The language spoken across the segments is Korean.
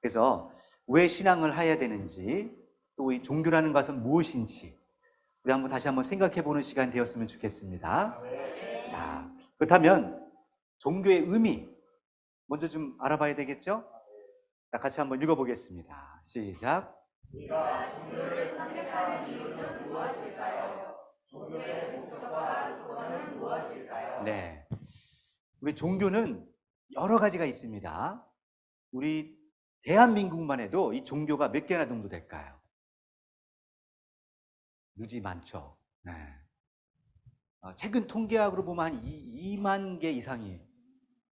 그래서 왜 신앙을 해야 되는지, 또 이 종교라는 것은 무엇인지 우리 다시 한번 생각해 보는 시간이 되었으면 좋겠습니다. 자, 그렇다면 종교의 의미 먼저 좀 알아봐야 되겠죠? 자, 같이 한번 읽어보겠습니다. 시작. 우리가 종교를 선택하는 이유는 무엇일까요? 종교의 목적과 조건은 무엇일까요? 네, 우리 종교는 여러 가지가 있습니다. 우리 대한민국만 해도 이 종교가 몇 개나 정도 될까요? 무지 많죠. 네. 최근 통계학으로 보면 한 2만 개 이상이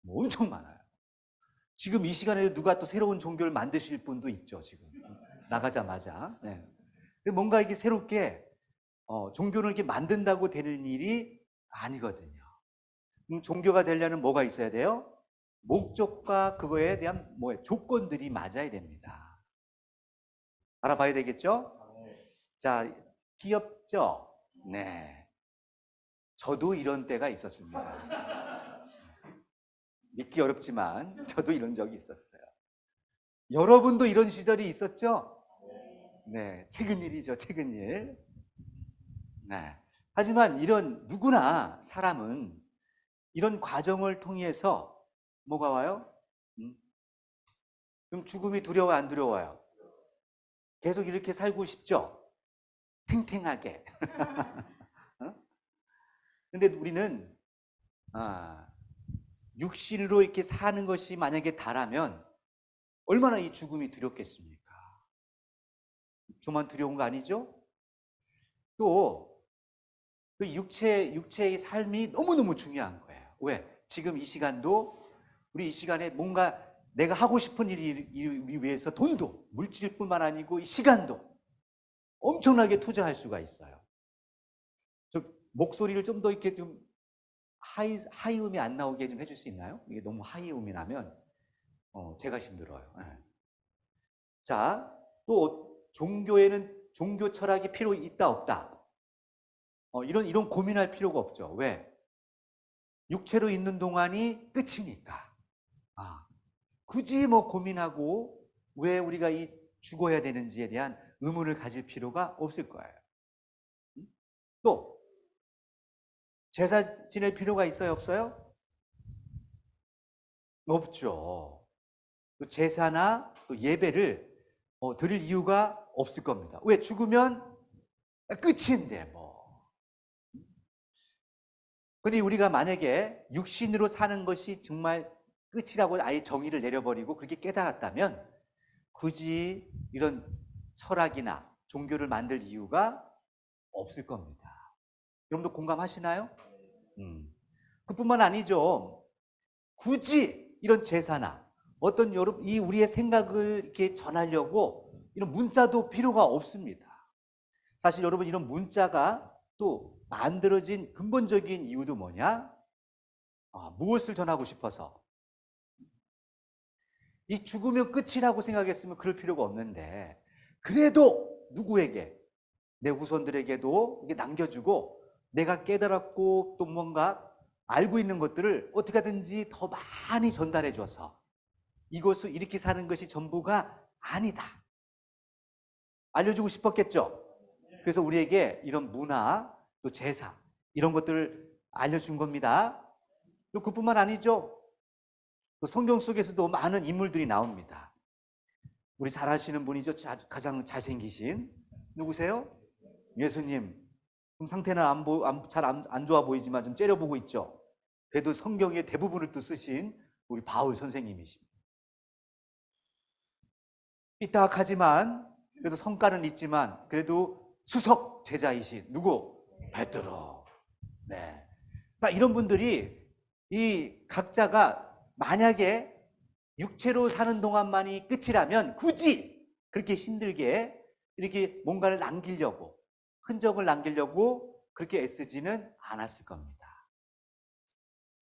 엄청 많아요. 지금 이 시간에 누가 또 새로운 종교를 만드실 분도 있죠, 지금. 나가자마자. 네. 뭔가 이게 새롭게, 종교를 이렇게 만든다고 되는 일이 아니거든요. 종교가 되려면 뭐가 있어야 돼요? 목적과 그거에 대한 조건들이 맞아야 됩니다. 알아봐야 되겠죠? 자, 귀엽죠? 네. 저도 이런 때가 있었습니다. 믿기 어렵지만 저도 이런 적이 있었어요. 여러분도 이런 시절이 있었죠? 네, 최근 일이죠, 최근 일. 네. 하지만 누구나 사람은 이런 과정을 통해서 뭐가 와요? 그럼 죽음이 두려워요, 안 두려워요? 계속 이렇게 살고 싶죠? 탱탱하게. 근데 우리는 육신으로 이렇게 사는 것이 만약에 다라면 얼마나 이 죽음이 두렵겠습니까? 저만 두려운 거 아니죠? 또 그 육체의 삶이 너무너무 중요한 거예요. 왜? 지금 이 시간도 우리 이 시간에 뭔가 내가 하고 싶은 일을 위해서 돈도, 물질뿐만 아니고 이 시간도 엄청나게 투자할 수가 있어요. 저 목소리를 좀 더 이렇게 좀 하이음이 안 나오게 좀 해줄 수 있나요? 이게 너무 하이음이 나면 제가 힘들어요. 네. 자, 또 종교에는 종교 철학이 필요 있다 없다. 이런 고민할 필요가 없죠. 왜? 육체로 있는 동안이 끝이니까. 굳이 고민하고 왜 우리가 죽어야 되는지에 대한 의문을 가질 필요가 없을 거예요. 또 제사 지낼 필요가 있어요, 없어요? 없죠. 또 제사나 또 예배를 드릴 이유가 없을 겁니다. 왜? 죽으면 끝인데 뭐. 근데 우리가 만약에 육신으로 사는 것이 정말 끝이라고 아예 정의를 내려버리고 그렇게 깨달았다면 굳이 이런 철학이나 종교를 만들 이유가 없을 겁니다. 여러분도 공감하시나요? 그뿐만 아니죠. 굳이 이런 제사나 어떤 이 우리의 생각을 이렇게 전하려고 이런 문자도 필요가 없습니다. 사실 여러분 이런 문자가 또 만들어진 근본적인 이유도 뭐냐? 무엇을 전하고 싶어서? 이 죽으면 끝이라고 생각했으면 그럴 필요가 없는데 그래도 누구에게? 내 후손들에게도 이게 남겨주고 내가 깨달았고 또 뭔가 알고 있는 것들을 어떻게 하든지 더 많이 전달해 줘서 이것을 이렇게 사는 것이 전부가 아니다. 알려주고 싶었겠죠? 그래서 우리에게 이런 문화, 또 제사 이런 것들을 알려준 겁니다. 또 그뿐만 아니죠. 또 성경 속에서도 많은 인물들이 나옵니다. 우리 잘 아시는 분이죠. 가장 잘생기신 누구세요? 예수님. 그럼 상태는 잘 안 좋아 보이지만 좀 째려보고 있죠. 그래도 성경의 대부분을 또 쓰신 우리 바울 선생님이십니다. 삐딱하지만 그래도 성과는 있지만 그래도 수석 제자이신 누구? 베드로. 네. 이런 분들이 이 각자가 만약에 육체로 사는 동안만이 끝이라면 굳이 그렇게 힘들게 이렇게 뭔가를 남기려고 흔적을 남기려고 그렇게 애쓰지는 않았을 겁니다.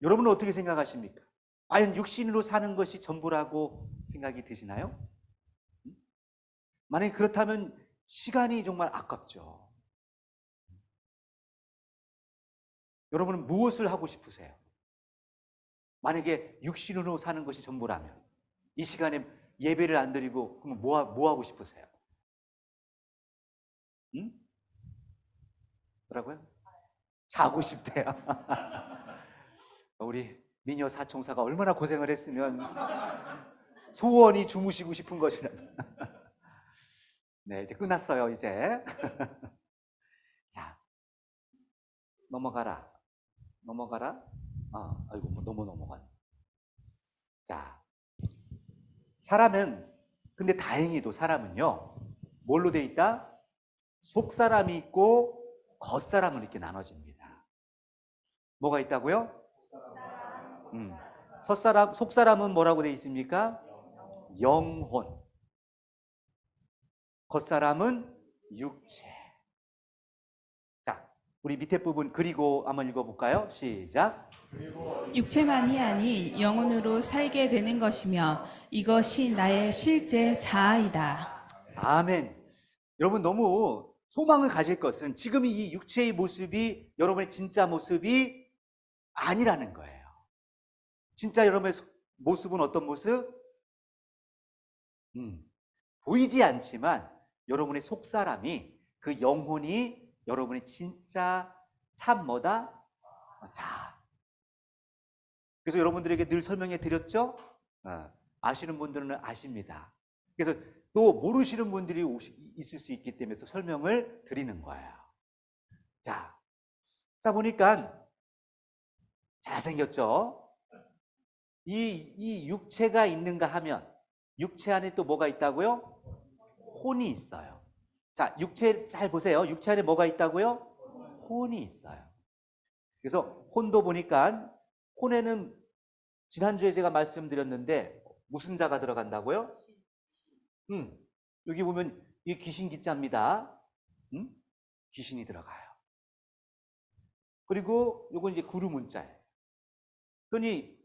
여러분은 어떻게 생각하십니까? 과연 육신으로 사는 것이 전부라고 생각이 드시나요? 만약에 그렇다면 시간이 정말 아깝죠. 여러분은 무엇을 하고 싶으세요? 만약에 육신으로 사는 것이 전부라면 이 시간에 예배를 안 드리고 그러면 뭐 하고 싶으세요? 응? 뭐라고요? 자고 싶대요. 우리 미녀 사총사가 얼마나 고생을 했으면 소원이 주무시고 싶은 것이라. 네, 이제 끝났어요, 이제. 자, 넘어가라. 넘어가라. 아이고, 뭐 너무 넘어갔네. 자, 사람은, 근데 다행히도 사람은요, 뭘로 돼 있다? 속사람이 있고 겉사람으로 이렇게 나눠집니다. 뭐가 있다고요? 속사람은 뭐라고 돼 있습니까? 영혼. 겉사람은 육체. 자, 우리 밑에 부분 그리고 한번 읽어볼까요? 시작. 육체만이 아닌 영혼으로 살게 되는 것이며 이것이 나의 실제 자아이다. 아멘. 여러분 너무 소망을 가질 것은 지금 이 육체의 모습이 여러분의 진짜 모습이 아니라는 거예요. 진짜 여러분의 모습은 어떤 모습? 보이지 않지만 여러분의 속사람이 그 영혼이 여러분의 진짜 참 뭐다? 자. 그래서 여러분들에게 늘 설명해 드렸죠? 아시는 분들은 아십니다. 그래서 또 모르시는 분들이 있을 수 있기 때문에 설명을 드리는 거예요. 자 보니까 잘생겼죠? 이 육체가 있는가 하면 육체 안에 또 뭐가 있다고요? 혼이 있어요. 자, 육체 잘 보세요. 육체 안에 뭐가 있다고요? 혼이 있어요. 그래서 혼도 보니까 혼에는 지난주에 제가 말씀드렸는데 무슨 자가 들어간다고요? 여기 보면 이 귀신 기자입니다. 귀신이 들어가요. 그리고 요건 이제 구루 문자예요. 그러니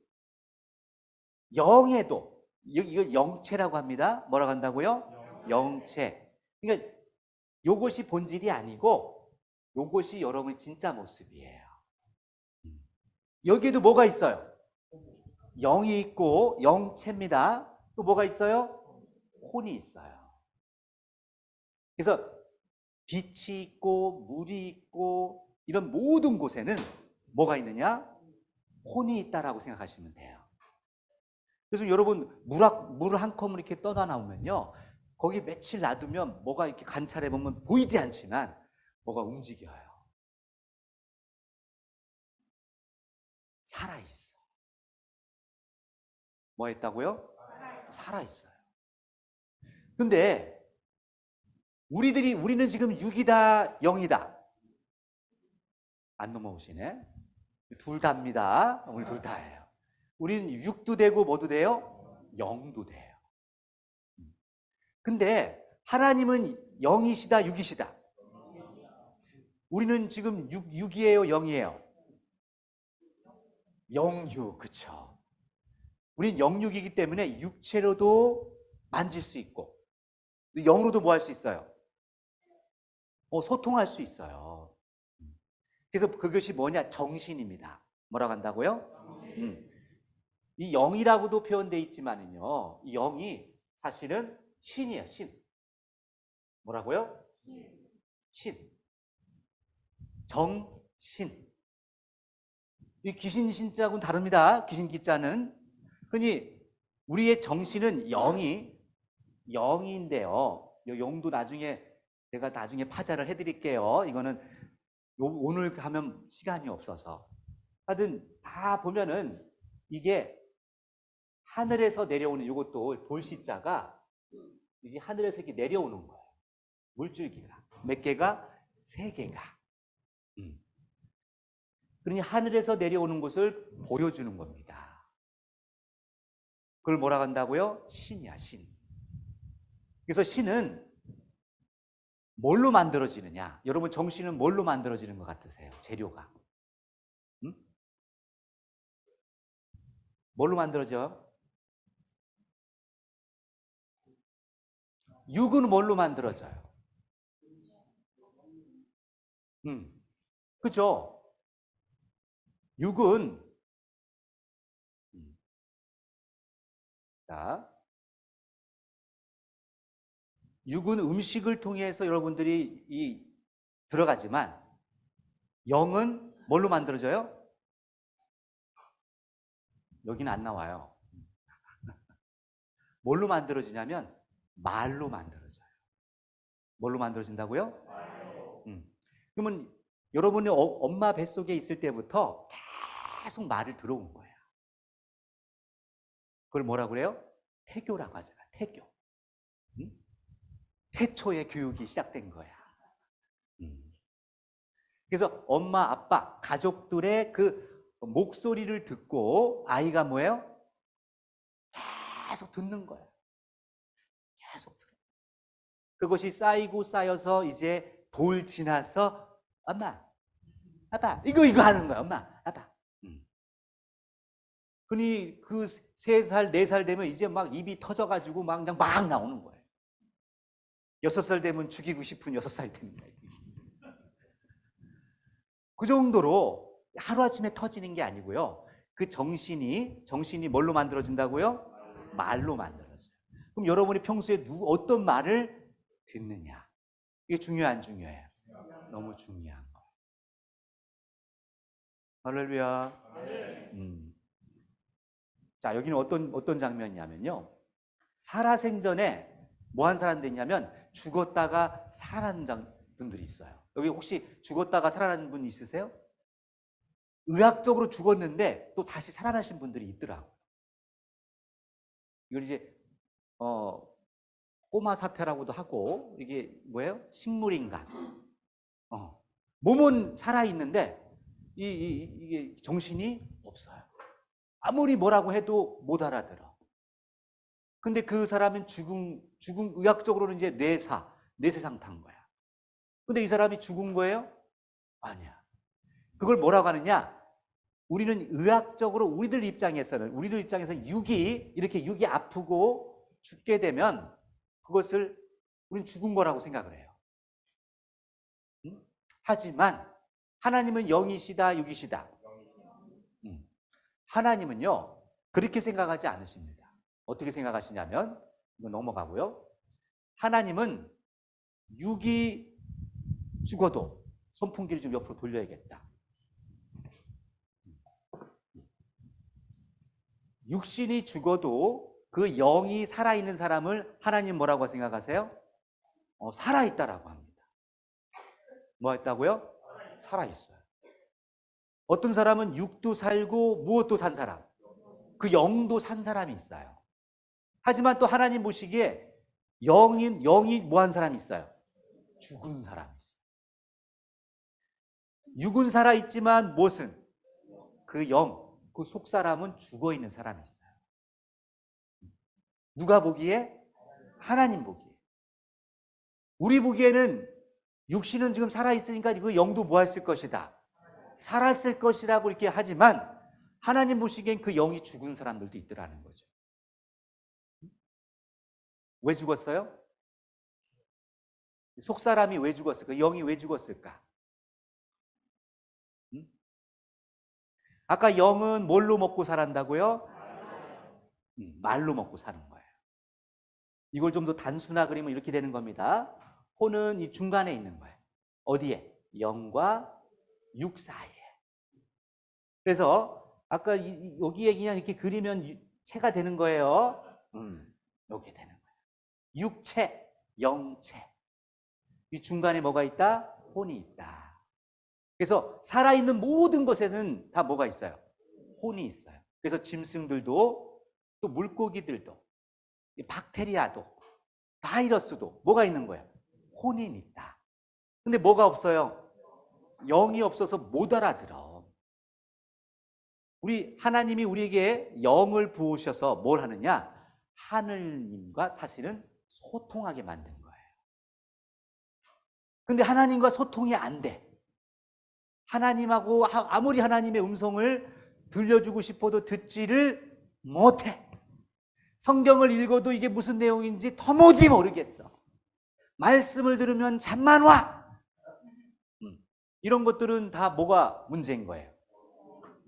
영에도 이거 영체라고 합니다. 뭐라고 한다고요? 영체. 그러니까 요것이 본질이 아니고 요것이 여러분의 진짜 모습이에요. 여기에도 뭐가 있어요? 영이 있고 영체입니다. 또 뭐가 있어요? 혼이 있어요. 그래서 빛이 있고 물이 있고 이런 모든 곳에는 뭐가 있느냐? 혼이 있다라고 생각하시면 돼요. 그래서 여러분 물 한 컵을 이렇게 떠다 나오면요, 거기 며칠 놔두면 뭐가 이렇게 관찰해 보면 보이지 않지만 뭐가 움직여요. 살아 있어. 뭐 했다고요? 살아 있어요. 근데 우리는 지금 6이다, 0이다. 안 넘어오시네. 둘 다입니다. 우리 둘 다예요. 우리는 6도 되고 뭐도 돼요? 0도 돼요. 근데 하나님은 0이시다, 6이시다. 우리는 지금 6이에요, 0이에요? 06, 그쵸. 우린 06이기 때문에 육체로도 만질 수 있고 0으로도 뭐 할 수 있어요? 소통할 수 있어요. 그래서 그것이 뭐냐? 정신입니다. 뭐라고 한다고요? 이 영이라고도 표현되어 있지만은요, 이 영이 사실은 신이에요, 신. 뭐라고요? 신. 정신. 이 귀신 신자하고는 다릅니다. 귀신 기자는. 그러니 우리의 정신은 영인데요. 이 영도 제가 나중에 파자를 해드릴게요. 이거는 오늘 하면 시간이 없어서. 하여튼 다 보면은 이게 하늘에서 내려오는, 이것도 돌시자가 이게 하늘에서 이렇게 내려오는 거예요. 물줄기가. 몇 개가? 3개가. 그러니 하늘에서 내려오는 것을 보여주는 겁니다. 그걸 뭐라고 한다고요? 신이야, 신. 그래서 신은 뭘로 만들어지느냐? 여러분 정신은 뭘로 만들어지는 것 같으세요? 재료가. 뭘로 만들어져? 육은 뭘로 만들어져요? 그죠? 육은 자, 육은 음식을 통해서 여러분들이 들어가지만 영은 뭘로 만들어져요? 여기는 안 나와요. 뭘로 만들어지냐면 말로 만들어져요. 뭘로 만들어진다고요? 그러면 여러분이 엄마 뱃속에 있을 때부터 계속 말을 들어온 거예요. 그걸 뭐라고 그래요? 태교라고 하잖아. 태교. 태초의 교육이 시작된 거야. 그래서 엄마, 아빠, 가족들의 그 목소리를 듣고 아이가 뭐예요? 계속 듣는 거야. 계속 들어. 그것이 쌓이고 쌓여서 이제 돌 지나서 엄마, 아빠, 이거 하는 거야. 엄마, 아빠. 그니 그 3살, 4살 되면 이제 막 입이 터져가지고 그냥 막 나오는 거예요. 6살 되면 죽이고 싶은 6살 됩니다. 그 정도로 하루아침에 터지는 게 아니고요. 그 정신이 뭘로 만들어진다고요? 말로 만들어져요. 그럼 여러분이 평소에 어떤 말을 듣느냐? 이게 중요해, 안 중요해요? 너무 중요한 거. 할렐루야. 자, 여기는 어떤 장면이냐면요. 살아생전에 뭐 한 사람들이 있냐면 죽었다가 살아난 분들이 있어요. 여기 혹시 죽었다가 살아난 분 있으세요? 의학적으로 죽었는데 또 다시 살아나신 분들이 있더라고요. 이걸 이제 꼬마 사태라고도 하고, 이게 뭐예요? 식물인간. 몸은 살아있는데 이게 정신이 없어요. 아무리 뭐라고 해도 못 알아들어. 근데 그 사람은 죽은 의학적으로는 이제 뇌세상 탄 거야. 근데 이 사람이 죽은 거예요? 아니야. 그걸 뭐라고 하느냐? 우리는 의학적으로 우리들 입장에서는 육이 아프고 죽게 되면 그것을 우리는 죽은 거라고 생각을 해요. 하지만 하나님은 영이시다, 육이시다. 하나님은요, 그렇게 생각하지 않으십니다. 어떻게 생각하시냐면, 이거 넘어가고요. 하나님은 육이 죽어도, 선풍기를 좀 옆으로 돌려야겠다. 육신이 죽어도 그 영이 살아있는 사람을 하나님 뭐라고 생각하세요? 살아있다라고 합니다. 뭐 했다고요? 살아있어요. 어떤 사람은 육도 살고 무엇도 산 사람, 그 영도 산 사람이 있어요. 하지만 또 하나님 보시기에 영이 뭐 한 사람이 있어요? 죽은 사람이 있어요. 육은 살아있지만 무엇은? 그 속 사람은 죽어 있는 사람이 있어요. 누가 보기에? 하나님 보기에. 우리 보기에는 육신은 지금 살아있으니까 그 영도 뭐 했을 것이다? 살았을 것이라고 이렇게 하지만 하나님 보시기엔 그 영이 죽은 사람들도 있더라는 거죠. 왜 죽었어요? 속 사람이 왜 죽었을까? 영이 왜 죽었을까? 아까 영은 뭘로 먹고 살았다고요? 말로 먹고 사는 거예요. 이걸 좀 더 단순화 그리면 이렇게 되는 겁니다. 혼은 이 중간에 있는 거예요. 어디에? 영과 육 사이에. 그래서 아까 여기에 그냥 이렇게 그리면 체가 되는 거예요. 이렇게 되는 거예요. 육체, 영체. 이 중간에 뭐가 있다? 혼이 있다. 그래서 살아있는 모든 것에는 다 뭐가 있어요? 혼이 있어요. 그래서 짐승들도 또 물고기들도 박테리아도 바이러스도 뭐가 있는 거예요? 혼이 있다. 근데 뭐가 없어요? 영이 없어서 못 알아들어. 하나님이 우리에게 영을 부으셔서 뭘 하느냐? 하느님과 사실은 소통하게 만든 거예요. 근데 하나님과 소통이 안 돼. 하나님하고 아무리 하나님의 음성을 들려주고 싶어도 듣지를 못해. 성경을 읽어도 이게 무슨 내용인지 도무지 모르겠어. 말씀을 들으면 잠만 와. 이런 것들은 다 뭐가 문제인 거예요?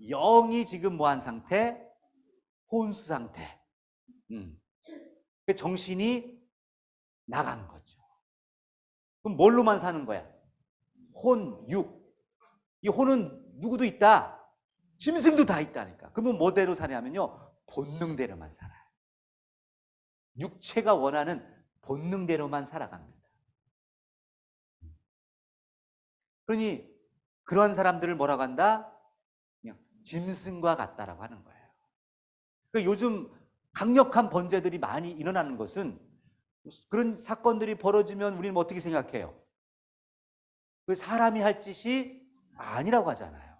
영이 지금 뭐한 상태? 혼수 상태. 정신이 나간 거죠. 그럼 뭘로만 사는 거야? 혼, 육. 이 혼은 누구도 있다. 짐승도 다 있다니까. 그러면 뭐대로 사냐면요, 본능대로만 살아요. 육체가 원하는 본능대로만 살아갑니다. 그러니 그런 사람들을 뭐라고 한다? 그냥 짐승과 같다라고 하는 거예요. 그러니까 요즘 강력한 범죄들이 많이 일어나는 것은, 그런 사건들이 벌어지면 우리는 어떻게 생각해요? 그 사람이 할 짓이 아니라고 하잖아요.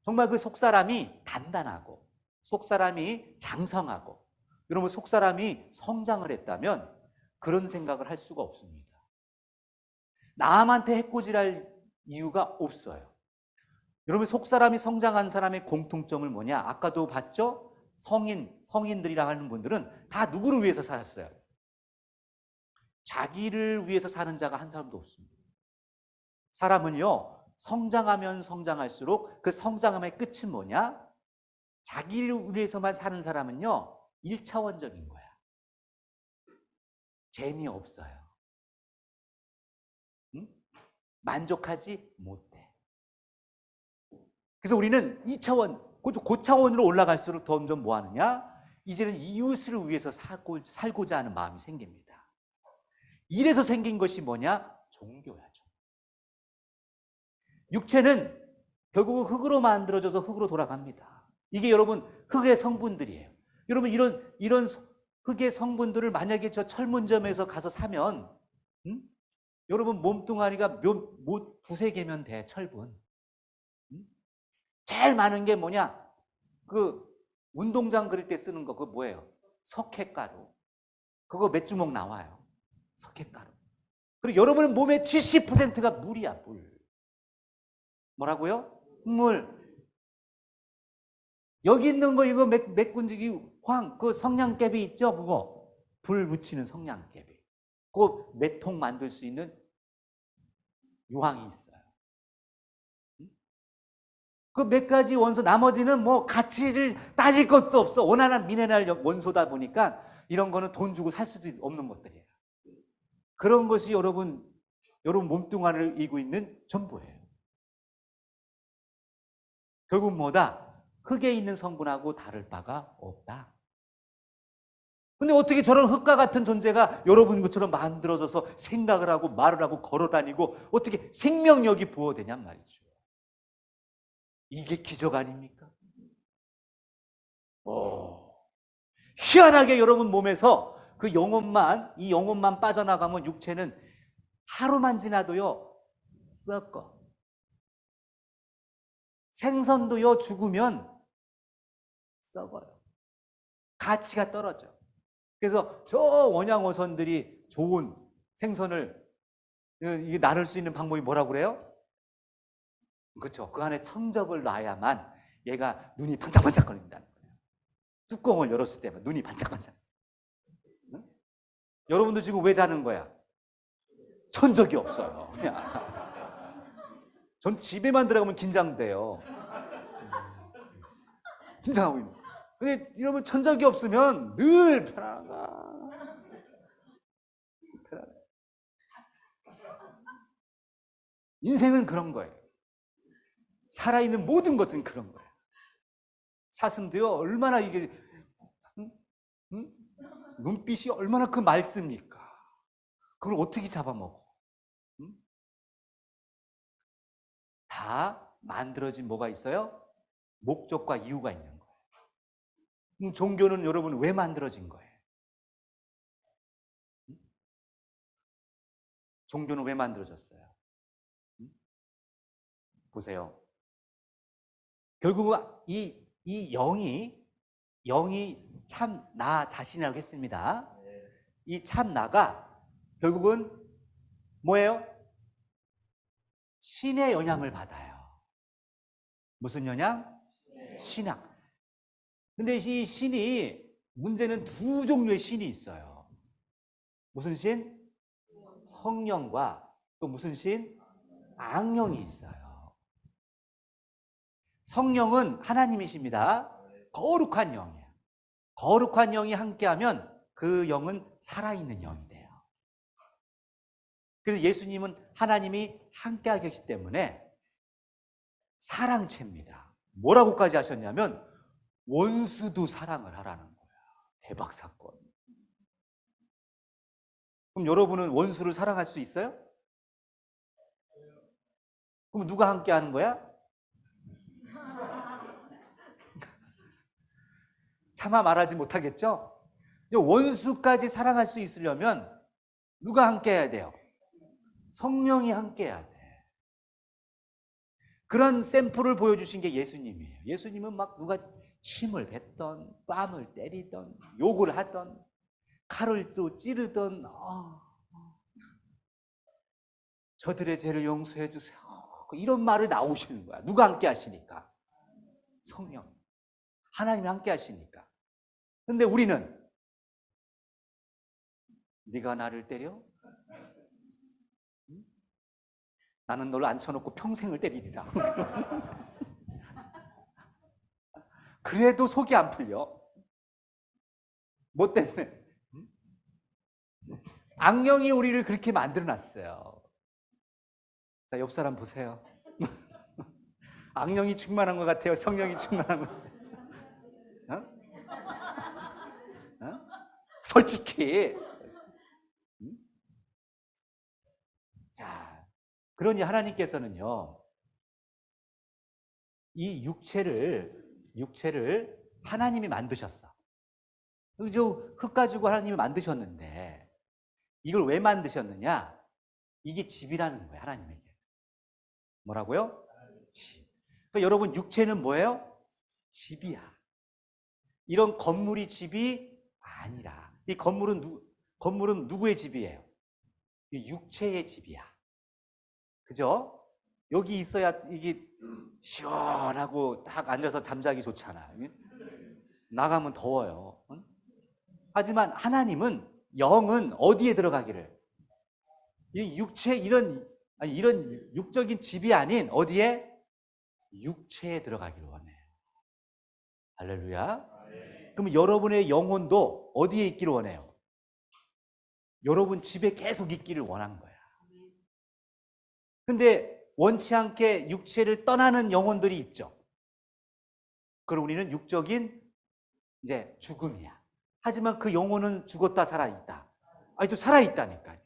정말 그 속사람이 단단하고, 속사람이 장성하고, 여러분 속사람이 성장을 했다면 그런 생각을 할 수가 없습니다. 남한테 해코지할 이유가 없어요. 여러분 속사람이 성장한 사람의 공통점을 뭐냐? 아까도 봤죠? 성인들이라 하는 분들은 다 누구를 위해서 살았어요? 자기를 위해서 사는 자가 한 사람도 없습니다. 사람은요, 성장하면 성장할수록 그 성장함의 끝은 뭐냐? 자기를 위해서만 사는 사람은요, 1차원적인 거야. 재미없어요. 응? 만족하지 못해. 그래서 우리는 2차원, 고차원으로 올라갈수록 점점 뭐 하느냐? 이제는 이웃을 위해서 살고자 하는 마음이 생깁니다. 이래서 생긴 것이 뭐냐? 종교야. 육체는 결국 흙으로 만들어져서 흙으로 돌아갑니다. 이게 여러분 흙의 성분들이에요. 여러분 이런 흙의 성분들을 만약에 저 철문점에서 가서 사면, 여러분 몸뚱아리가 두세 개면 돼. 철분. 제일 많은 게 뭐냐? 그 운동장 그릴 때 쓰는 거, 그거 뭐예요? 석회가루. 그거 몇 주먹 나와요. 석회가루. 그리고 여러분 몸의 70%가 물이야, 물. 뭐라고요? 물. 여기 있는 거 이거 맥군지기 그 성냥개비 있죠? 그거 불 붙이는 성냥개비. 그거 몇 통 만들 수 있는 유황이 있어요. 그 몇 가지 원소, 나머지는 뭐 가치를 따질 것도 없어. 원활한 미네랄 원소다 보니까 이런 거는 돈 주고 살 수도 없는 것들이에요. 그런 것이 여러분 몸뚱아리를 이고 있는 전부예요. 결국 뭐다? 흙에 있는 성분하고 다를 바가 없다. 근데 어떻게 저런 흙과 같은 존재가 여러분 것처럼 만들어져서 생각을 하고 말을 하고 걸어다니고 어떻게 생명력이 부어되냔 말이죠. 이게 기적 아닙니까? 희한하게 여러분 몸에서 이 영혼만 빠져나가면 육체는 하루만 지나도요, 썩어. 생선도요, 죽으면 썩어요. 가치가 떨어져. 그래서 저 원양어선들이 좋은 생선을 나눌 수 있는 방법이 뭐라고 그래요? 그렇죠. 그 안에 천적을 놔야만 얘가 눈이 반짝반짝 거린다는 거예요. 뚜껑을 열었을 때만 눈이 반짝반짝. 응? 여러분도 지금 왜 자는 거야? 천적이 없어요. 전 집에만 들어가면 긴장돼요. 긴장하고 있는. 근데 여러분 천적이 없으면 늘 편안하다. 편안해. 인생은 그런 거예요. 살아있는 모든 것은 그런 거예요. 사슴도요, 얼마나 이게 눈빛이 얼마나 맑습니까? 그걸 어떻게 잡아먹어? 다 만들어진 뭐가 있어요? 목적과 이유가 있는 거예요. 종교는 여러분 왜 만들어진 거예요? 종교는 왜 만들어졌어요? 보세요. 결국 이 영이 참 나 자신이라고 했습니다. 이 참 나가 결국은 뭐예요? 신의 영향을 받아요. 무슨 영향? 신앙. 근데 이 신이, 문제는 두 종류의 신이 있어요. 무슨 신? 성령과 또 무슨 신? 악령이 있어요. 성령은 하나님이십니다. 거룩한 영이에요. 거룩한 영이 함께하면 그 영은 살아있는 영이 돼요. 그래서 예수님은 하나님이 함께 하셨기 때문에 사랑체입니다. 뭐라고까지 하셨냐면 원수도 사랑을 하라는 거야. 대박 사건. 그럼 여러분은 원수를 사랑할 수 있어요? 그럼 누가 함께 하는 거야? 차마 말하지 못하겠죠? 원수까지 사랑할 수 있으려면 누가 함께 해야 돼요? 성령이 함께 해야 돼. 그런 샘플을 보여주신 게 예수님이에요. 예수님은 막 누가 침을 뱉던, 뺨을 때리던, 욕을 하던, 칼을 또 찌르던, 저들의 죄를 용서해 주세요. 이런 말을 나오시는 거야. 누가 함께 하시니까? 성령. 하나님이 함께 하시니까. 근데 우리는 네가 나를 때려? 나는 널 앉혀놓고 평생을 때리리라. 그래도 속이 안 풀려. 뭐 때문에? 악령이 우리를 그렇게 만들어놨어요. 자, 옆 사람 보세요. 악령이 충만한 것 같아요? 성령이 충만한 것 같아요? 솔직히. 자, 그러니 하나님께서는요, 이 육체를 하나님이 만드셨어. 흙 가지고 하나님이 만드셨는데 이걸 왜 만드셨느냐? 이게 집이라는 거예요, 하나님에게. 뭐라고요? 집. 그러니까 여러분, 육체는 뭐예요? 집이야. 이런 건물이 집이 아니라, 이 건물은 누구의 집이에요? 이 육체의 집이야. 그죠? 여기 있어야 이게 시원하고 딱 앉아서 잠자기 좋잖아. 나가면 더워요. 하지만 하나님은, 영은 어디에 들어가기를? 이 육체, 이런 육적인 집이 아닌 어디에? 육체에 들어가기를 원해요. 할렐루야. 그럼 여러분의 영혼도 어디에 있기를 원해요? 여러분 집에 계속 있기를 원한 거야. 근데 원치 않게 육체를 떠나는 영혼들이 있죠. 그럼 우리는 육적인 이제 죽음이야. 하지만 그 영혼은 죽었다 살아있다. 아니, 또 살아있다니까요.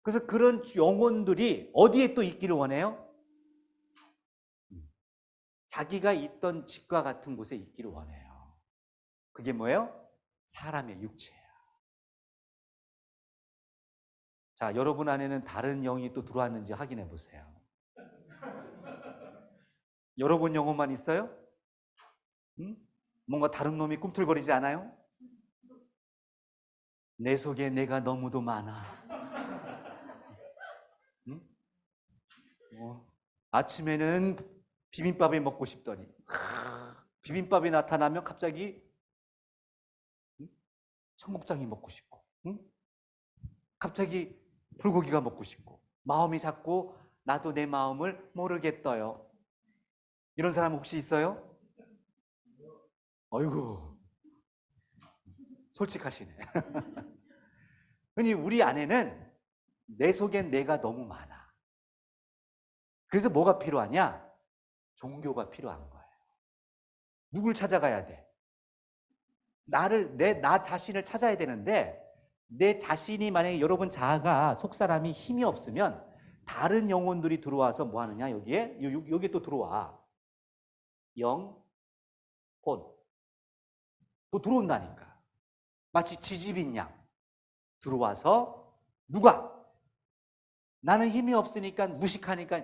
그래서 그런 영혼들이 어디에 또 있기를 원해요? 자기가 있던 집과 같은 곳에 있기를 원해요. 그게 뭐예요? 사람의 육체야. 자, 여러분 안에는 다른 영이 또 들어왔는지 확인해 보세요. 여러분 영혼만 있어요? 뭔가 다른 놈이 꿈틀거리지 않아요? 내 속에 내가 너무도 많아. 아침에는 비빔밥이 먹고 싶더니 비빔밥이 나타나면 갑자기 청국장이 먹고 싶고, 갑자기 불고기가 먹고 싶고, 마음이 자꾸 나도 내 마음을 모르겠어요. 이런 사람 혹시 있어요? 어이구, 솔직하시네. 그러니 우리 안에는 내 속엔 내가 너무 많아. 그래서 뭐가 필요하냐? 종교가 필요한 거예요. 누굴 찾아가야 돼? 나 자신을 찾아야 되는데, 내 자신이 만약에 여러분 자아가, 속사람이 힘이 없으면 다른 영혼들이 들어와서 뭐 하느냐? 여기에 또 들어와. 영, 혼. 또 들어온다니까. 마치 지집인 양 들어와서 누가? 나는 힘이 없으니까, 무식하니까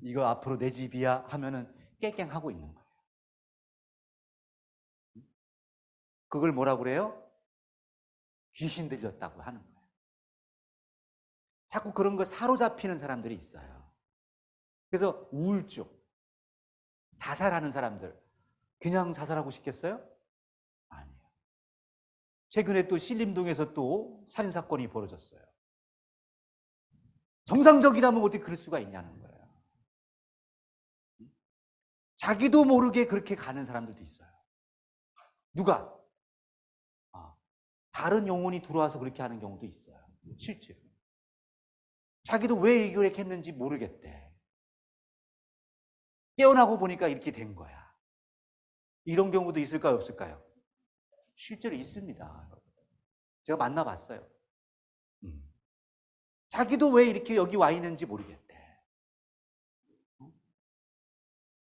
이거 앞으로 내 집이야 하면은 깽깽하고 있는 거예요. 그걸 뭐라고 그래요? 귀신 들렸다고 하는 거예요. 자꾸 그런 거 사로잡히는 사람들이 있어요. 그래서 우울증, 자살하는 사람들, 그냥 자살하고 싶겠어요? 아니에요. 최근에 또 신림동에서 또 살인사건이 벌어졌어요. 정상적이라면 어떻게 그럴 수가 있냐는 거예요. 자기도 모르게 그렇게 가는 사람들도 있어요. 누가? 다른 영혼이 들어와서 그렇게 하는 경우도 있어요. 실제로. 자기도 왜 이렇게 했는지 모르겠대. 깨어나고 보니까 이렇게 된 거야. 이런 경우도 있을까요, 없을까요? 실제로 있습니다. 제가 만나봤어요. 자기도 왜 이렇게 여기 와 있는지 모르겠대.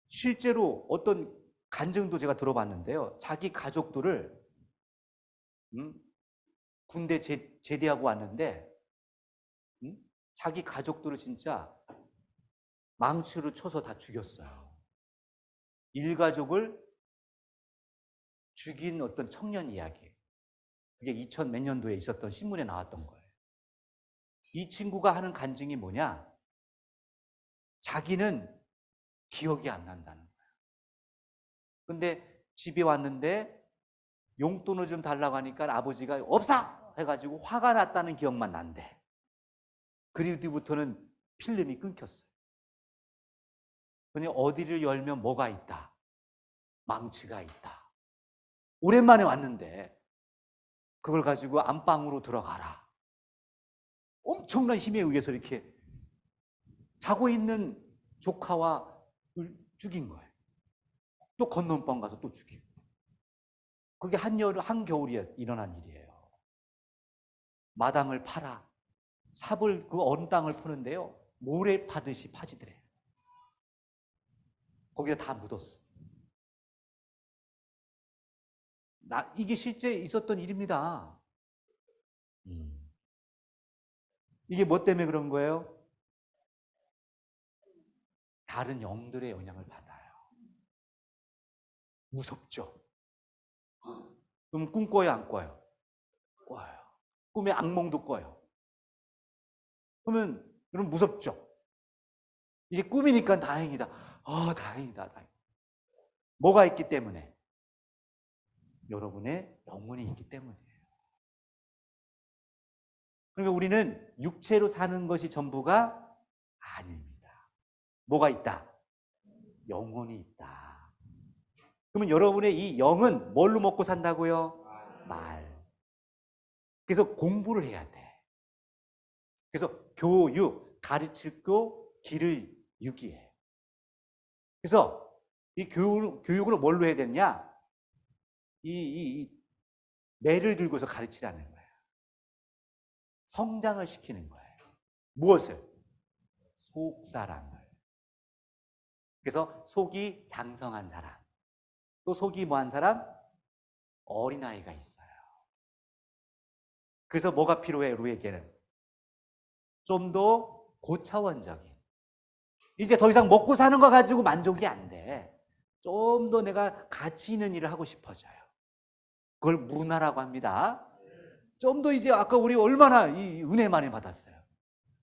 실제로 어떤 간증도 제가 들어봤는데요. 자기 가족들을 군대 제대하고 왔는데 자기 가족들을 진짜 망치로 쳐서 다 죽였어요. 일가족을 죽인 어떤 청년 이야기. 그게 2000 몇 년도에 있었던 신문에 나왔던 거예요. 이 친구가 하는 간증이 뭐냐? 자기는 기억이 안 난다는 거예요. 근데 집에 왔는데 용돈을 좀 달라고 하니까 아버지가 없어! 해가지고 화가 났다는 기억만 난대. 그리고 뒤부터는 필름이 끊겼어요. 그러니 어디를 열면 뭐가 있다? 망치가 있다. 오랜만에 왔는데 그걸 가지고 안방으로 들어가라. 엄청난 힘에 의해서 이렇게 자고 있는 조카와 죽인 거예요. 또 건넌방 가서 또 죽이고. 그게 한겨울에 일어난 일이에요. 마당을 팔아. 삽을 그 어느 땅을 파는데요. 모래 파듯이 파지더래요. 거기다 다 묻었어. 이게 실제 있었던 일입니다. 이게 뭐 때문에 그런 거예요? 다른 영들의 영향을 받아요. 무섭죠? 그럼 꿈 꿔요, 안 꿔요? 꿔요. 꿈에 악몽도 꿔요. 그러면 여러분 무섭죠? 이게 꿈이니까 다행이다. 다행이다. 뭐가 있기 때문에? 여러분의 영혼이 있기 때문이에요. 그러니까 우리는 육체로 사는 것이 전부가 아닙니다. 뭐가 있다? 영혼이 있다. 그러면 여러분의 이 영은 뭘로 먹고 산다고요? 말. 그래서 공부를 해야 돼. 그래서 교육, 가르칠 거, 기를 유기해. 그래서 이 교육을 뭘로 해야 되냐? 이 매를 들고서 가르치라는 거예요. 성장을 시키는 거예요. 무엇을? 속사람을. 그래서 속이 장성한 사람, 또 속이 뭐한 사람? 어린아이가 있어요. 그래서 뭐가 필요해, 우리에게는? 좀 더 고차원적인. 이제 더 이상 먹고 사는 거 가지고 만족이 안 돼. 좀 더 내가 가치 있는 일을 하고 싶어져요. 그걸 문화라고 합니다. 좀 더 이제 아까 우리 얼마나 이 은혜 많이 받았어요.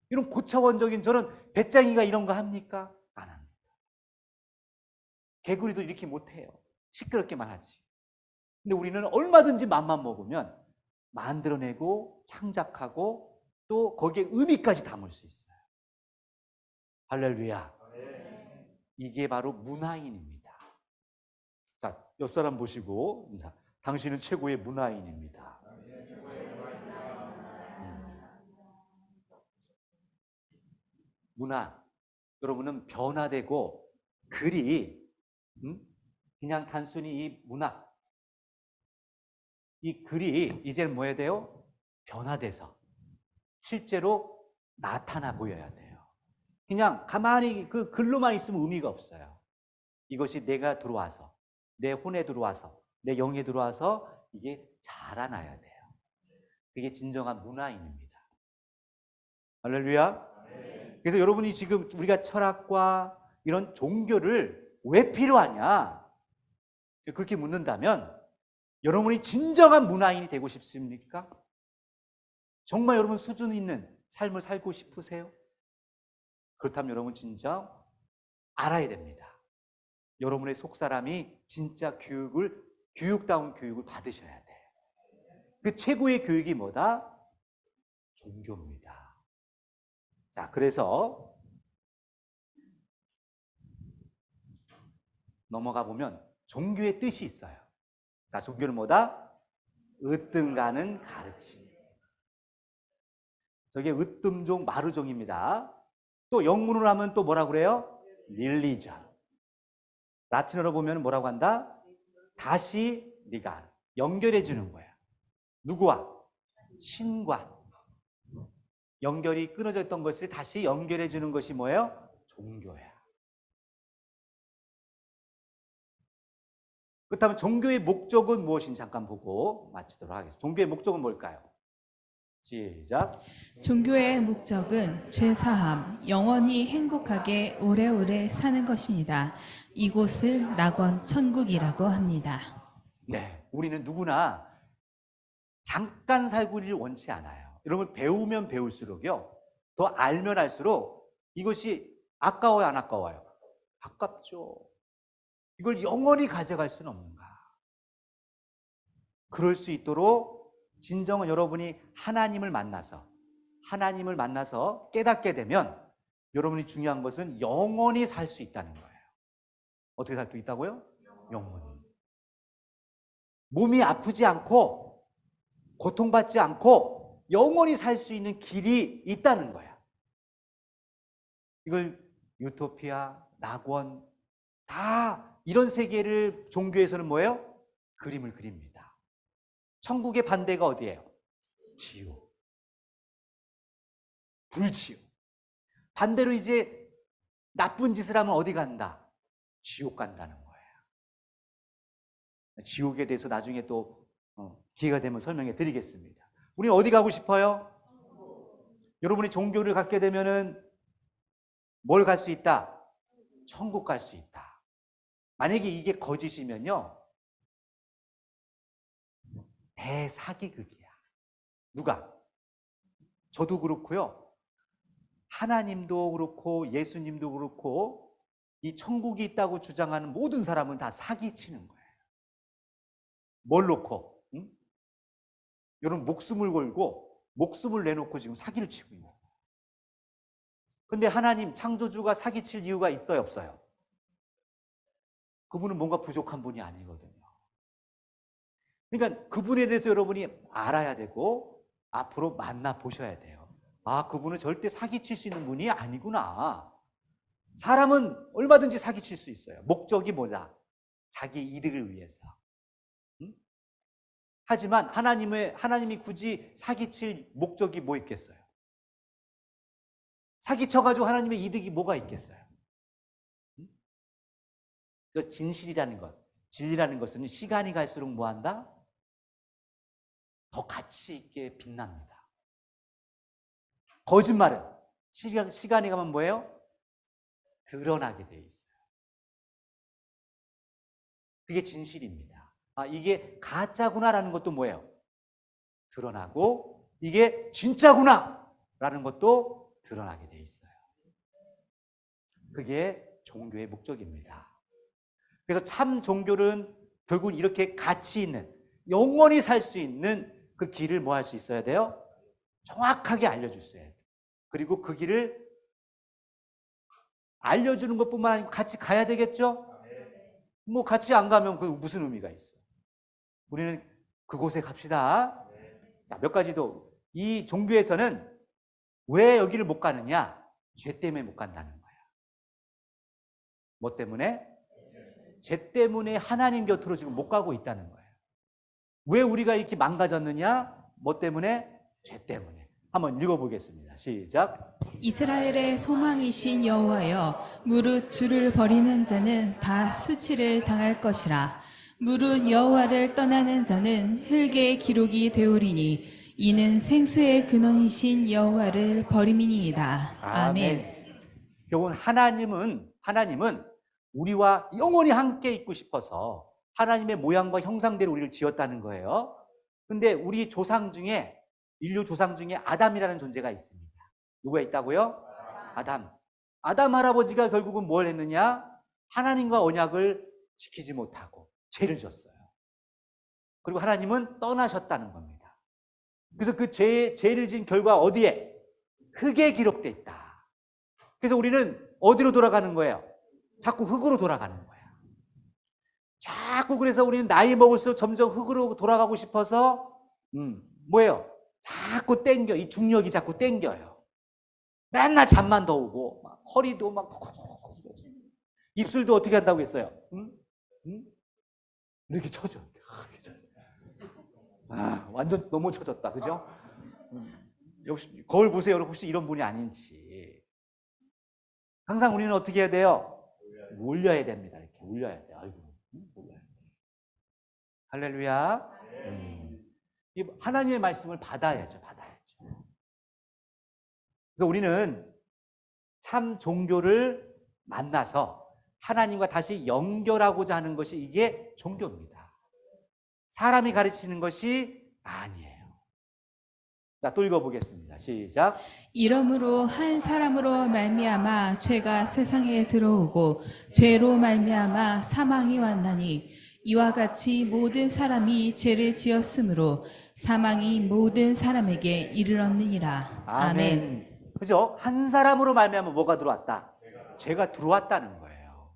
이런 고차원적인 저는 배짱이가 이런 거 합니까? 안 합니다. 개구리도 이렇게 못해요. 시끄럽게만 하지. 근데 우리는 얼마든지 맘만 먹으면 만들어내고 창작하고 또 거기에 의미까지 담을 수 있어요. 할렐루야. 이게 바로 문화인입니다. 자, 옆 사람 보시고 인사. 당신은 최고의 문화인입니다. 문화. 여러분은 변화되고 글이 그냥 단순히 이 문화, 이 글이 이제는 뭐 해야 돼요? 변화돼서 실제로 나타나 보여야 돼요. 그냥 가만히 그 글로만 있으면 의미가 없어요. 이것이 내가 들어와서, 내 혼에 들어와서, 내 영에 들어와서 이게 자라나야 돼요. 그게 진정한 문화인입니다. 할렐루야. 그래서 여러분이 지금 우리가 철학과 이런 종교를 왜 필요하냐? 그렇게 묻는다면 여러분이 진정한 문화인이 되고 싶습니까? 정말 여러분 수준 있는 삶을 살고 싶으세요? 그렇다면 여러분 진짜 알아야 됩니다. 여러분의 속사람이 진짜 교육다운 교육을 받으셔야 돼요. 그 최고의 교육이 뭐다? 종교입니다. 자, 그래서 넘어가 보면 종교의 뜻이 있어요. 자, 종교는 뭐다? 으뜸가는 가르침. 저게 으뜸종, 마르종입니다. 또 영문으로 하면 또 뭐라고 그래요? 릴리전. 라틴어로 보면 뭐라고 한다? 다시 네가 연결해 주는 거야. 누구와? 신과. 연결이 끊어져 있던 것을 다시 연결해 주는 것이 뭐예요? 종교야. 그렇다면 종교의 목적은 무엇인지 잠깐 보고 마치도록 하겠습니다. 종교의 목적은 뭘까요? 시작. 종교의 목적은 죄사함, 영원히 행복하게 오래오래 사는 것입니다. 이곳을 낙원 천국이라고 합니다. 네, 우리는 누구나 잠깐 살고를 원치 않아요. 여러분, 배우면 배울수록요, 더 알면 알수록 이것이 아까워요, 안 아까워요? 아깝죠. 이걸 영원히 가져갈 수는 없는가? 그럴 수 있도록 진정은 여러분이 하나님을 만나서 깨닫게 되면 여러분이 중요한 것은 영원히 살 수 있다는 거예요. 어떻게 살 수 있다고요? 영원히. 몸이 아프지 않고 고통받지 않고 영원히 살 수 있는 길이 있다는 거야. 이걸 유토피아, 낙원, 다 이런 세계를 종교에서는 뭐예요? 그림을 그립니다. 천국의 반대가 어디예요? 지옥. 불지옥. 반대로 이제 나쁜 짓을 하면 어디 간다? 지옥 간다는 거예요. 지옥에 대해서 나중에 또 기회가 되면 설명해 드리겠습니다. 우리는 어디 가고 싶어요? 여러분이 종교를 갖게 되면은 뭘 갈 수 있다? 천국 갈 수 있다. 만약에 이게 거짓이면요, 대사기극이야. 누가? 저도 그렇고요, 하나님도 그렇고 예수님도 그렇고 이 천국이 있다고 주장하는 모든 사람은 다 사기치는 거예요. 뭘 놓고? 응? 여러분, 목숨을 걸고 목숨을 내놓고 지금 사기를 치고 있는 거예요. 근데 하나님 창조주가 사기칠 이유가 있어요, 없어요? 그분은 뭔가 부족한 분이 아니거든요. 그러니까 그분에 대해서 여러분이 알아야 되고 앞으로 만나보셔야 돼요. 아, 그분은 절대 사기칠 수 있는 분이 아니구나. 사람은 얼마든지 사기칠 수 있어요. 목적이 뭐다? 자기 이득을 위해서. 응? 하지만 하나님이 굳이 사기칠 목적이 뭐 있겠어요? 사기쳐가지고 하나님의 이득이 뭐가 있겠어요? 응? 그 진실이라는 것, 진리라는 것은 시간이 갈수록 뭐한다? 더 가치 있게 빛납니다. 거짓말은 시간이 가면 뭐예요? 드러나게 돼 있어요. 그게 진실입니다. 아, 이게 가짜구나라는 것도 뭐예요? 드러나고, 이게 진짜구나라는 것도 드러나게 돼 있어요. 그게 종교의 목적입니다. 그래서 참 종교는 결국은 이렇게 가치 있는, 영원히 살 수 있는 그 길을 뭐 할 수 있어야 돼요? 정확하게 알려줄 수 있어야 돼요. 그리고 그 길을 알려주는 것뿐만 아니고 같이 가야 되겠죠? 뭐 같이 안 가면 그 무슨 의미가 있어? 우리는 그곳에 갑시다. 자, 몇 가지 더. 이 종교에서는 왜 여기를 못 가느냐? 죄 때문에 못 간다는 거야. 뭐 때문에? 죄 때문에 하나님 곁으로 지금 못 가고 있다는 거예요. 왜 우리가 이렇게 망가졌느냐? 뭐 때문에? 죄 때문에. 한번 읽어보겠습니다. 시작. 이스라엘의 소망이신 여호와여, 무릇 주를 버리는 자는 다 수치를 당할 것이라. 무릇 여호와를 떠나는 자는 흙의 기록이 되오리니 이는 생수의 근원이신 여호와를 버림이니이다. 아멘. 결국은 하나님은 우리와 영원히 함께 있고 싶어서 하나님의 모양과 형상대로 우리를 지었다는 거예요. 근데 우리 조상 중에, 인류 조상 중에 아담이라는 존재가 있습니다. 누가 있다고요? 아담 할아버지가 결국은 뭘 했느냐? 하나님과 언약을 지키지 못하고 죄를 졌어요. 그리고 하나님은 떠나셨다는 겁니다. 그래서 그 죄를 지은 결과 어디에? 흙에 기록돼 있다. 그래서 우리는 어디로 돌아가는 거예요? 자꾸 흙으로 돌아가는 거예요. 자꾸 그래서 우리는 나이 먹을수록 점점 흙으로 돌아가고 싶어서 뭐예요? 자꾸 땡겨. 이 중력이 자꾸 땡겨요. 맨날 잠만 더 오고, 막 허리도 막, 입술도 어떻게 한다고 했어요? 이렇게 쳐져. 완전 너무 쳐졌다. 그죠? 역시, 거울 보세요. 여러분, 혹시 이런 분이 아닌지. 항상 우리는 어떻게 해야 돼요? 올려야 됩니다. 이렇게 올려야 돼요. 아이고, 올려야 돼요. 할렐루야. 이 하나님의 말씀을 받아야죠. 그래서 우리는 참 종교를 만나서 하나님과 다시 연결하고자 하는 것이 이게 종교입니다. 사람이 가르치는 것이 아니에요. 자, 또 읽어보겠습니다. 시작. 이러므로 한 사람으로 말미암아 죄가 세상에 들어오고 죄로 말미암아 사망이 왔나니 이와 같이 모든 사람이 죄를 지었으므로 사망이 모든 사람에게 이르렀느니라. 아멘. 그죠? 한 사람으로 말미암아 뭐가 들어왔다? 죄가 들어왔다는 거예요.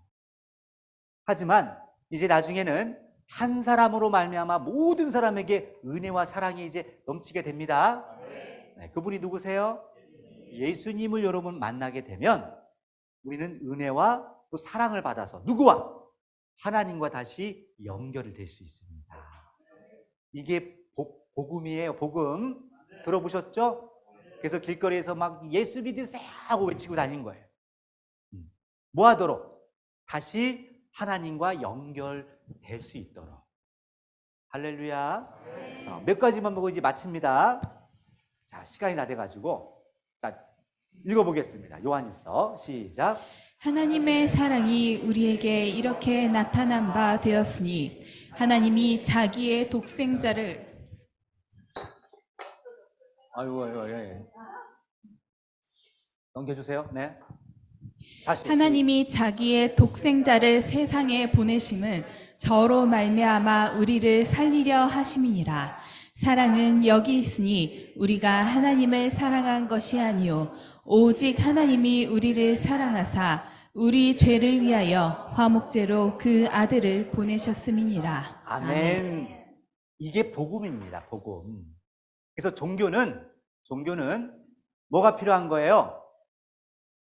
하지만 이제 나중에는 한 사람으로 말미암아 모든 사람에게 은혜와 사랑이 이제 넘치게 됩니다. 네, 그분이 누구세요? 예수님을 여러분 만나게 되면 우리는 은혜와 또 사랑을 받아서 누구와? 하나님과 다시 연결이 될 수 있습니다. 이게 복음이에요. 복음. 들어보셨죠? 그래서 길거리에서 막 예수 믿으세요 하고 외치고 다닌 거예요. 뭐 하도록? 다시 하나님과 연결될 수 있도록. 할렐루야. 몇 가지만 보고 이제 마칩니다. 자, 시간이 다 돼가지고. 자, 읽어보겠습니다. 요한일서 시작. 하나님의 사랑이 우리에게 이렇게 나타난 바 되었으니 하나님이 자기의 독생자를 아이고, 넘겨주세요. 네. 다시. 하나님이 자기의 독생자를 세상에 보내심은 저로 말미암아 우리를 살리려 하심이니라. 사랑은 여기 있으니 우리가 하나님을 사랑한 것이 아니요 오직 하나님이 우리를 사랑하사 우리 죄를 위하여 화목제로 그 아들을 보내셨음이니라. 아멘. 이게 복음입니다. 복음. 그래서 종교는 뭐가 필요한 거예요?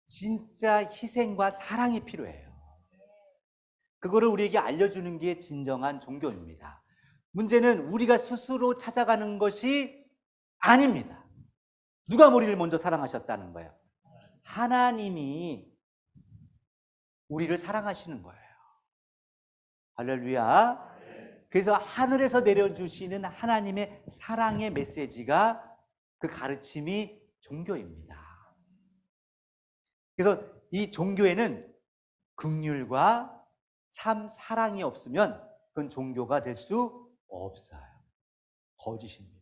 진짜 희생과 사랑이 필요해요. 그거를 우리에게 알려주는 게 진정한 종교입니다. 문제는 우리가 스스로 찾아가는 것이 아닙니다. 누가 우리를 먼저 사랑하셨다는 거예요? 하나님이 우리를 사랑하시는 거예요. 할렐루야. 그래서 하늘에서 내려주시는 하나님의 사랑의 메시지가 그 가르침이 종교입니다. 그래서 이 종교에는 긍휼과 참 사랑이 없으면 그건 종교가 될 수 없어요. 거짓입니다.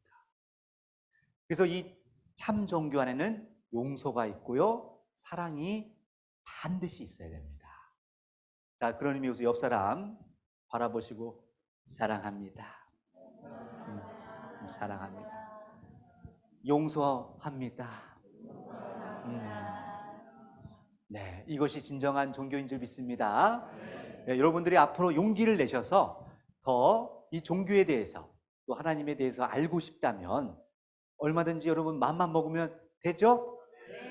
그래서 이 참 종교 안에는 용서가 있고요, 사랑이 반드시 있어야 됩니다. 자, 그런 의미에서 옆 사람 바라보시고 사랑합니다. 사랑합니다. 용서합니다. 네, 이것이 진정한 종교인 줄 믿습니다. 네, 여러분들이 앞으로 용기를 내셔서 더 이 종교에 대해서 또 하나님에 대해서 알고 싶다면 얼마든지 여러분 마음만 먹으면 되죠?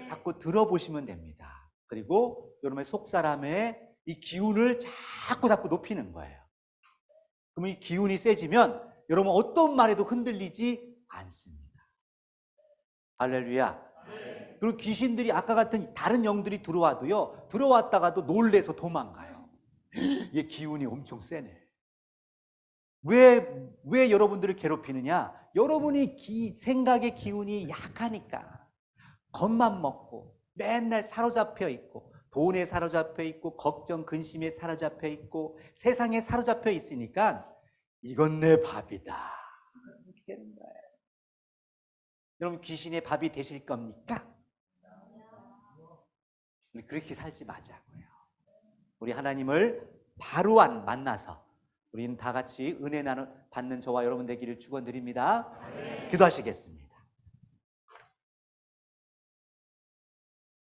자꾸 들어보시면 됩니다. 그리고 여러분의 속사람의 이 기운을 자꾸 높이는 거예요. 그러면 이 기운이 세지면 여러분 어떤 말에도 흔들리지 않습니다. 할렐루야. 그리고 귀신들이 아까 같은 다른 영들이 들어와도요, 들어왔다가도 놀래서 도망가요. 얘 기운이 엄청 세네. 왜 여러분들을 괴롭히느냐? 여러분이 생각의 기운이 약하니까. 겁만 먹고 맨날 사로잡혀 있고, 돈에 사로잡혀 있고, 걱정, 근심에 사로잡혀 있고, 세상에 사로잡혀 있으니까 이건 내 밥이다. 이렇게 되는 거예요. 여러분, 귀신의 밥이 되실 겁니까? 우리 그렇게 살지 마자고요. 우리 하나님을 바로 만나서 우리는 다 같이 은혜 받는 저와 여러분 되기를 축원드립니다. 기도하시겠습니다.